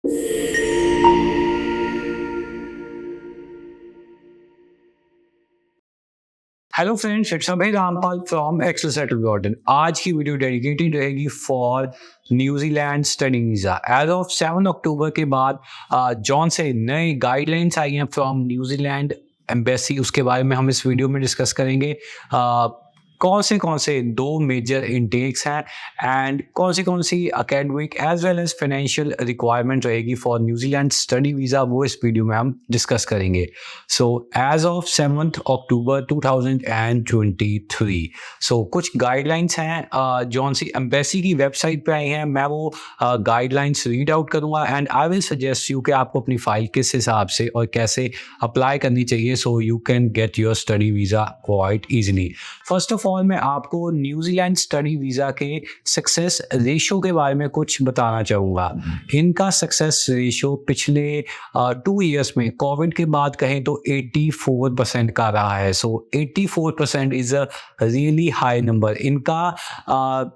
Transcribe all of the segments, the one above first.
Hello friends, it's Abhay Rampal from Excel settle Gordon. आज की video dedicated रहेगी फॉर न्यूजीलैंड Zealand study. As of 7 October के बाद जॉन से नए गाइडलाइंस आई हैं फ्रॉम न्यूजीलैंड एम्बेसी। उसके बारे में हम इस वीडियो में डिस्कस करेंगे। कौन से दो मेजर इनटेक्स हैं एंड कौन सी academic as well as financial requirement रहेगी फॉर न्यूजीलैंड स्टडी वीज़ा, वो इस वीडियो में हम डिस्कस करेंगे। सो एज ऑफ 7 अक्टूबर 2023 कुछ गाइडलाइंस हैं जॉन सी एम्बेसी की वेबसाइट पे आई हैं। मैं वो गाइडलाइंस रीड आउट करूँगा and I will suggest you कि आपको अपनी फ़ाइल किस हिसाब से और कैसे अप्लाई करनी चाहिए so you can get your study visa quite easily. First of all मैं आपको न्यूजीलैंड स्टडी वीज़ा के सक्सेस रेशो के बारे में कुछ बताना चाहूँगा। इनका सक्सेस रेशो पिछले 2 ईयर्स में कोविड के बाद कहें तो 84% का रहा है। सो 84% is a really high number. इनका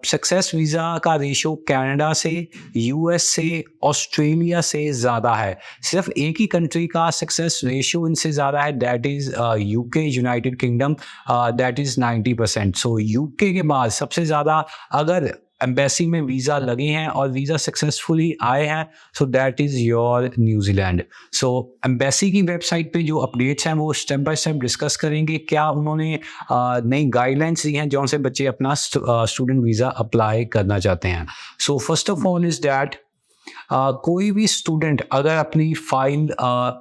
सक्सेस वीज़ा का रेशो कनाडा से, यूएस से, ऑस्ट्रेलिया से ज़्यादा है। सिर्फ एक ही कंट्री का सक्सेस रेशो इनसे ज़्यादा है, that is UK, United kingdom, that is 90%। So UK के बाद सबसे ज़्यादा अगर एम्बेसी में वीज़ा लगे हैं और वीज़ा सक्सेसफुली आए हैं so that is your New Zealand. So embassy की वेबसाइट पे जो अपडेट्स हैं वो स्टेप बाय स्टेप डिस्कस करेंगे। क्या उन्होंने नई गाइडलाइंस दी हैं जौन से बच्चे अपना स्टूडेंट वीज़ा अप्लाई करना चाहते हैं। So first of all is that कोई भी स्टूडेंट अगर अपनी फाइल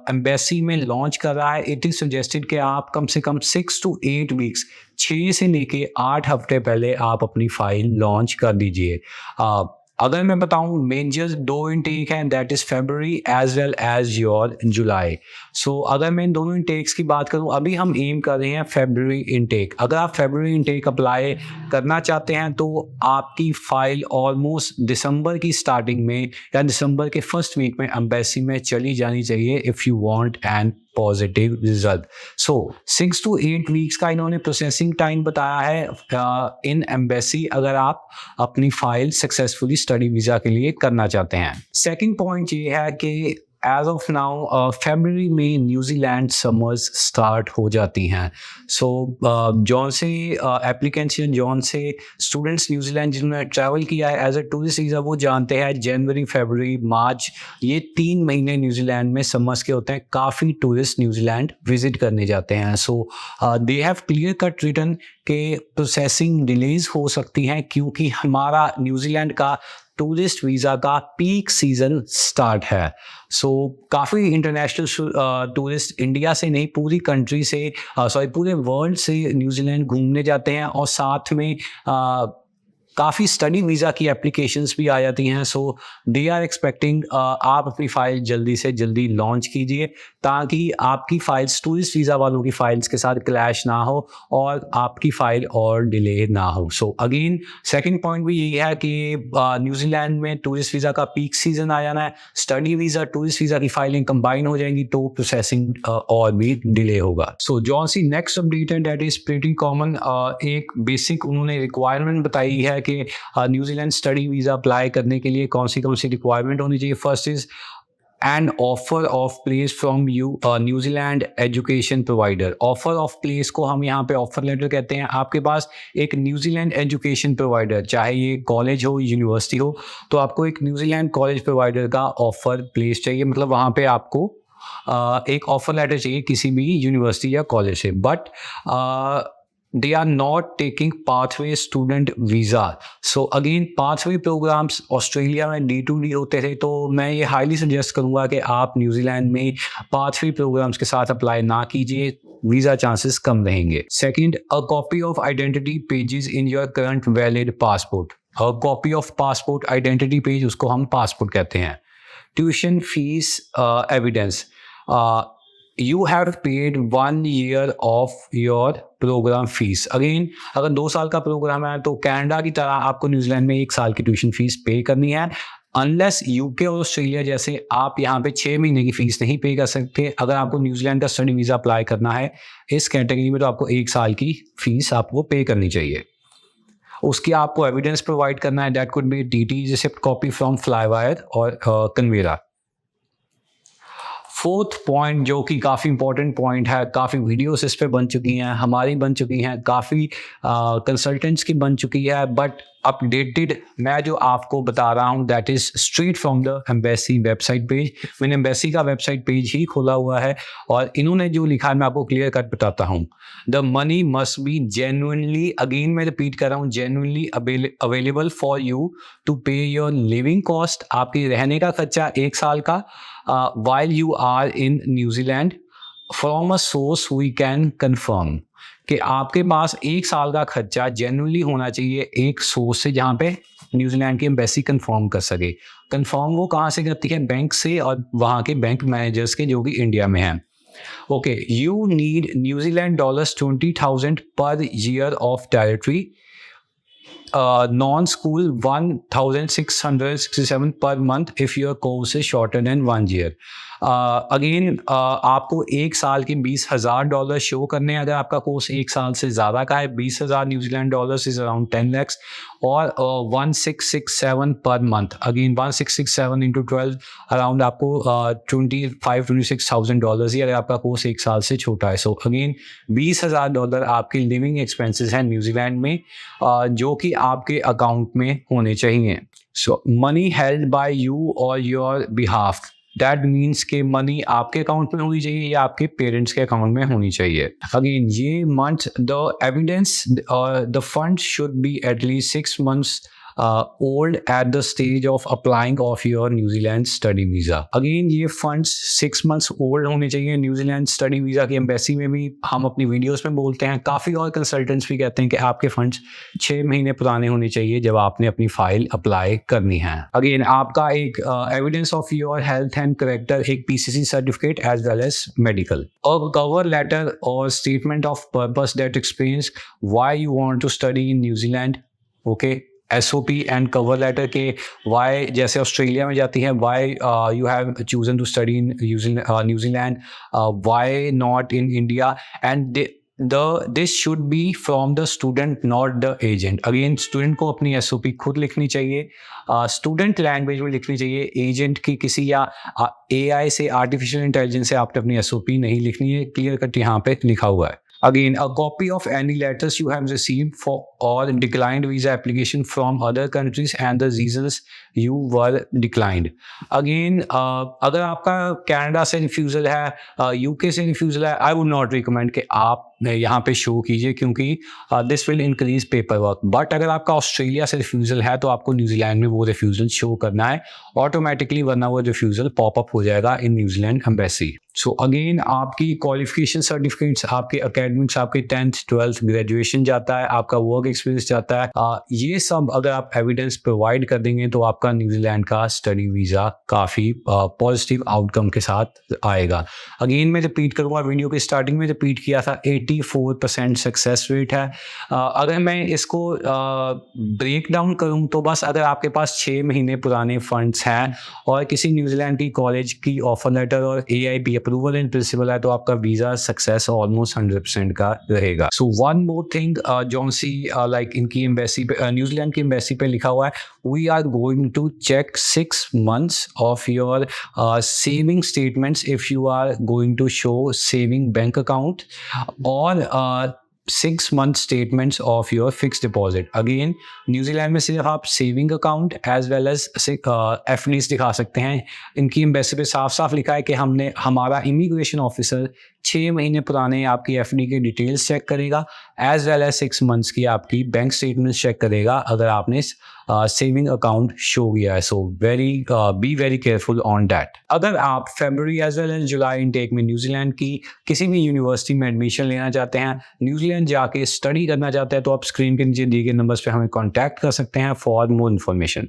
एम्बेसी में लॉन्च कर रहा है, इट इज़ सजेस्टेड कि आप कम से कम 6 to 8 वीक्स, 6 से लेके 8 हफ्ते पहले आप अपनी फाइल लॉन्च कर दीजिए। अगर मैं बताऊं मेजर 2 इनटेक हैं, that is February as well as your July. So अगर मैं इन दोनों इनटेक्स की बात करूं, अभी हम एम कर रहे हैं फरवरी इनटेक। अगर आप फरवरी इनटेक अप्लाई करना चाहते हैं तो आपकी फ़ाइल ऑलमोस्ट दिसंबर की स्टार्टिंग में या दिसंबर के फर्स्ट वीक में एम्बेसी में चली जानी चाहिए if you want an positive result. So 6 to 8 weeks का इन्होंने प्रोसेसिंग टाइम बताया है इन एम्बेसी अगर आप अपनी फाइल सक्सेसफुली स्टडी वीज़ा के लिए करना चाहते हैं। सेकंड पॉइंट ये है कि एज ऑफ नाउ फरवरी में न्यूजीलैंड समर्स स्टार्ट हो जाती हैं। सो जौन से एप्लीकेंट्स या जौन से स्टूडेंट्स न्यूजीलैंड जिन्होंने ट्रैवल किया है एज ए टूरिस्ट वीज़ा, वो जानते हैं जनवरी, फरवरी, मार्च, ये 3 महीने न्यूजीलैंड में समर्स के होते हैं। काफ़ी टूरिस्ट न्यूजीलैंड विजिट करने जाते हैं। So they have clear cut written के प्रोसेसिंग डिलेज हो सकती हैं क्योंकि हमारा न्यूजीलैंड का टूरिस्ट वीज़ा का पीक सीज़न स्टार्ट है। सो काफ़ी इंटरनेशनल टूरिस्ट इंडिया से नहीं, पूरी कंट्री से पूरे वर्ल्ड से न्यूजीलैंड घूमने जाते हैं और साथ में काफ़ी स्टडी वीज़ा की एप्लीकेशंस भी आ जाती हैं। सो दे आर एक्सपेक्टिंग आप अपनी फ़ाइल जल्दी से जल्दी लॉन्च कीजिए ताकि आपकी फ़ाइल्स टूरिस्ट वीज़ा वालों की फ़ाइल्स के साथ क्लैश ना हो और आपकी फ़ाइल और डिले ना हो। सो अगेन सेकंड पॉइंट भी यही है कि न्यूजीलैंड में टूरिस्ट वीज़ा का पीक सीज़न आ जाना है। स्टडी वीज़ा, टूरिस्ट वीज़ा की फाइलिंग कंबाइन हो जाएंगी तो प्रोसेसिंग और भी डिले होगा। सो जॉन सी नेक्स्ट अपडेट है दैट इज़ प्रीटी कॉमन। एक बेसिक उन्होंने रिक्वायरमेंट बताई है कि न्यूजीलैंड स्टडी वीज़ा अप्लाई करने के लिए कौन सी रिक्वायरमेंट होनी चाहिए। First is an offer of place from you New Zealand education provider. Offer of place को हम यहाँ पे ऑफर लेटर कहते हैं। आपके पास एक न्यूजीलैंड एजुकेशन प्रोवाइडर, चाहे ये कॉलेज हो, यूनिवर्सिटी हो, तो आपको एक न्यूजीलैंड कॉलेज प्रोवाइडर का ऑफर प्लेस चाहिए। मतलब वहाँ पे आपको एक ऑफर लेटर चाहिए किसी भी यूनिवर्सिटी या कॉलेज से। But they are not taking pathway student visa. So again pathway programs Australia में D2D होते थे, तो मैं ये हाईली सजेस्ट करूँगा कि आप न्यूजीलैंड में pathway programs के साथ अप्लाई ना कीजिए, वीज़ा चांसेस कम रहेंगे। Second, a copy of identity pages in your current valid passport. A copy of passport identity page, उसको हम पासपोर्ट कहते हैं। Tuition fees evidence, you have paid 1 year of your program fees. Again अगर 2 साल का programme है तो Canada की तरह आपको न्यूजीलैंड में 1 साल की ट्यूशन फीस पे करनी है। अनलेस यूके और ऑस्ट्रेलिया जैसे आप यहाँ पे 6 महीने की फीस नहीं पे कर सकते। अगर आपको न्यूजीलैंड का स्टडी वीज़ा अप्लाई करना है इस कैटेगरी में तो आपको 1 साल की फीस आपको पे करनी चाहिए। उसकी आपको एविडेंस प्रोवाइड करना है, that could be TT receipt copy from Flywire और कन्वेरा। फोर्थ पॉइंट जो कि काफ़ी इंपॉर्टेंट पॉइंट है, काफ़ी वीडियोस इस पे बन चुकी हैं, हमारी बन चुकी हैं, काफ़ी कंसल्टेंट्स की बन चुकी है, बट अपडेटेड मैं जो आपको बता रहा हूँ that is straight from the embassy website page. मैंने एम्बेसी का वेबसाइट पेज ही खोला हुआ है और इन्होंने जो लिखा है मैं आपको क्लियर कट बताता हूँ। The money must be genuinely, again मैं रिपीट कर रहा हूँ, genuinely available for you to pay your living cost, आपके रहने का खर्चा 1 साल का, while you are in New Zealand from a source we can confirm, कि आपके पास 1 साल का खर्चा जेन्युइनली होना चाहिए एक सोर्स से जहाँ पे न्यूजीलैंड की एम्बेसी कंफर्म कर सके। कंफर्म वो कहाँ से करती है? बैंक से और वहाँ के बैंक मैनेजर्स के जो कि इंडिया में हैं। Okay, you need New Zealand dollars 20,000 per year of territory, non-school 1,667 per month if your course is shorter than 1 year. Again आपको 1 साल के $20,000 शो करने हैं अगर आपका कोर्स 1 साल से ज़्यादा का है। 20,000 New Zealand dollars is around 10 lakhs और 1667 per month. Again 1667 into 12 around आपको 25-26,000 डॉलर्स ही अगर आपका कोर्स 1 साल से छोटा है। सो अगेन $20,000 आपके लिविंग एक्सपेंसेस हैं न्यूजीलैंड में, जो कि आपके अकाउंट में होने चाहिए। सो मनी हेल्ड बाय यू और योर बिहाफ, दैट मीन्स के मनी आपके अकाउंट में होनी चाहिए या आपके पेरेंट्स के अकाउंट में होनी चाहिए। अगेन ये month the evidence the fund should be at least 6 months old at the stage of applying of your New Zealand Zealand visa. Again ये फंड्स 6 months ओल्ड होने चाहिए न्यूजीलैंड स्टडी वीज़ा की। एम्बेसी में भी हम अपनी वीडियोस में बोलते हैं, काफ़ी और कंसल्टेंट्स भी कहते हैं कि आपके फंड्स 6 महीने पुराने होने चाहिए जब आपने अपनी फाइल अप्लाई करनी है। अगेन आपका एक evidence of your health and character, एक PCC certificate as well as medical, और कवर लेटर और statement of purpose that explains why you want to study in New Zealand. Okay, SOP and cover letter के why, जैसे Australia में जाती है, why you have chosen to study in New Zealand, why not in India, and this should be from the student not the agent. Again student को अपनी SOP खुद लिखनी चाहिए, स्टूडेंट लैंग्वेज में लिखनी चाहिए, एजेंट की किसी या AI से, आर्टिफिशियल इंटेलिजेंस से आपने अपनी SOP नहीं लिखनी है। क्लियर कट यहाँ पे लिखा हुआ है। Again, a copy of any letters you have received for or declined visa application from other countries and the reasons you were declined. Again, अगर आपका कनाडा से रिफ्यूज़ल है, UK से रिफ्यूज़ल है, I would not recommend कि आप यहाँ पे शो कीजिए, क्योंकि this will increase paper work. But अगर आपका ऑस्ट्रेलिया से रिफ्यूज़ल है तो आपको न्यूजीलैंड में वो रिफ्यूज़ल शो करना है ऑटोमेटिकली, वरना वो रिफ्यूज़ल पॉपअप हो जाएगा in New Zealand embassy. So again आपकी क्वालिफिकेशन सर्टिफिकेट्स, आपके एकेडमिक्स, आपके 10th 12th ग्रेजुएशन जाता है, आपका वर्क एक्सपीरियंस जाता है, ये सब अगर आप एविडेंस प्रोवाइड कर देंगे तो आपका न्यूजीलैंड का स्टडी वीज़ा काफ़ी पॉजिटिव आउटकम के साथ आएगा। अगेन मैं रिपीट करूँगा, वीडियो के स्टार्टिंग में रिपीट किया था, 84% सक्सेस रेट है। अगर मैं इसको ब्रेक डाउन करूँ तो बस अगर आपके पास 6 महीने पुराने फंड्स हैं और किसी न्यूजीलैंड की कॉलेज की ऑफर लेटर और AIP अप्रूवल इन प्रिंसिपल है तो आपका वीज़ा सक्सेस ऑलमोस्ट 100% का रहेगा। सो वन मोर थिंग, जॉन्सी लाइक इनकी एम्बेसी पे, न्यूजीलैंड की एम्बेसी पे लिखा हुआ है, we are going to check 6 months of your saving statements if you are going to show saving bank account और 6 month statements of your fixed deposit। Again New Zealand में सिर्फ आप saving account as well as FDs दिखा सकते हैं। इनकी embassy पे साफ साफ लिखा है कि हमारा इमिग्रेशन ऑफिसर 6 महीने पुराने आपकी FD के डिटेल्स चेक करेगा एज वेल एज 6 months की आपकी बैंक स्टेटमेंट्स चेक करेगा अगर आपने सेविंग अकाउंट शो किया है। So be very careful on that. अगर आप February as well as July intake में न्यूजीलैंड की किसी भी यूनिवर्सिटी में एडमिशन लेना चाहते हैं, न्यूजीलैंड जाके स्टडी करना चाहते हैं, तो आप स्क्रीन के नीचे दिए गए नंबर्स पे हमें कॉन्टैक्ट कर सकते हैं फॉर मोर इन्फॉर्मेशन।